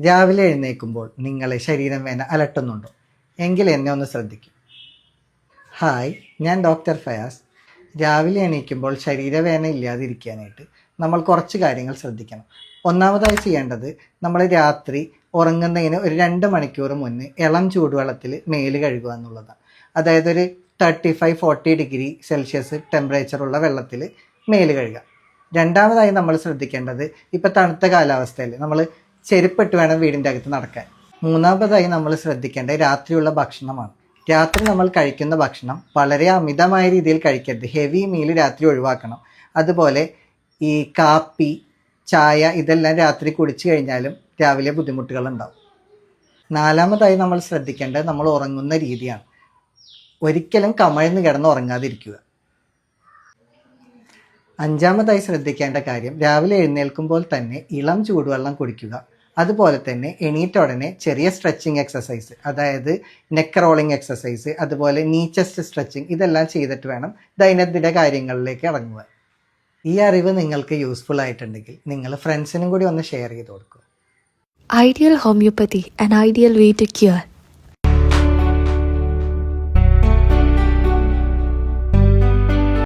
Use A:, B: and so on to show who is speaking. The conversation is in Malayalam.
A: രാവിലെ എഴുന്നേൽക്കുമ്പോൾ നിങ്ങളെ ശരീരം വേദന അലട്ടുന്നുണ്ടോ? എങ്കിൽ എന്നെ ഒന്ന് ശ്രദ്ധിക്കും. ഹായ്, ഞാൻ ഡോക്ടർ ഫയാസ്. രാവിലെ എണീക്കുമ്പോൾ ശരീരവേദന ഇല്ലാതിരിക്കാനായിട്ട് നമ്മൾ കുറച്ച് കാര്യങ്ങൾ ശ്രദ്ധിക്കണം. ഒന്നാമതായി ചെയ്യേണ്ടത്, നമ്മൾ രാത്രി ഉറങ്ങുന്നതിന് ഒരു 2 മണിക്കൂർ മുന്നേ ഇളം ചൂടുവെള്ളത്തിൽ മേല് കഴുകുക എന്നുള്ളതാണ്. അതായത് ഒരു 35-40 ഡിഗ്രി സെൽഷ്യസ് ടെമ്പറേച്ചറുള്ള വെള്ളത്തിൽ മേല് കഴുകുക. രണ്ടാമതായി നമ്മൾ ശ്രദ്ധിക്കേണ്ടത്, ഇപ്പോൾ തണുത്ത കാലാവസ്ഥയിൽ നമ്മൾ ചെരുപ്പിട്ട് വേണം വീടിൻ്റെ അകത്ത് നടക്കാൻ. മൂന്നാമതായി നമ്മൾ ശ്രദ്ധിക്കേണ്ടത് രാത്രിയുള്ള ഭക്ഷണമാണ്. രാത്രി നമ്മൾ കഴിക്കുന്ന ഭക്ഷണം വളരെ അമിതമായ രീതിയിൽ കഴിക്കരുത്. ഹെവി മീൽ രാത്രി ഒഴിവാക്കണം. അതുപോലെ ഈ കാപ്പി, ചായ ഇതെല്ലാം രാത്രി കുടിച്ചു കഴിഞ്ഞാലും രാവിലെ ബുദ്ധിമുട്ടുകൾ ഉണ്ടാവും. നാലാമതായി നമ്മൾ ശ്രദ്ധിക്കേണ്ടത് നമ്മൾ ഉറങ്ങുന്ന രീതിയാണ്. ഒരിക്കലും കമഴ്ന്ന് കിടന്ന് ഉറങ്ങാതിരിക്കുക. അഞ്ചാമതായി ശ്രദ്ധിക്കേണ്ട കാര്യം, രാവിലെ എഴുന്നേൽക്കുമ്പോൾ തന്നെ ഇളം ചൂടുവെള്ളം കുടിക്കുക. അതുപോലെ തന്നെ എണീറ്റ ഉടനെ ചെറിയ സ്ട്രെച്ചിങ് എക്സസൈസ്, അതായത് നെക്ക് റോളിംഗ് എക്സസൈസ്, അതുപോലെ നീ ചെസ്റ്റ് സ്ട്രെച്ചിങ്, ഇതെല്ലാം ചെയ്തിട്ട് വേണം ദൈനംദിന കാര്യങ്ങളിലേക്ക് ഇറങ്ങുക. ഈ അറിവ് നിങ്ങൾക്ക് യൂസ്ഫുൾ ആയിട്ടുണ്ടെങ്കിൽ നിങ്ങൾ ഫ്രണ്ട്സിനും കൂടി ഒന്ന് ഷെയർ ചെയ്ത് കൊടുക്കുക.
B: Ideal Homeopathy, an ideal way to cure.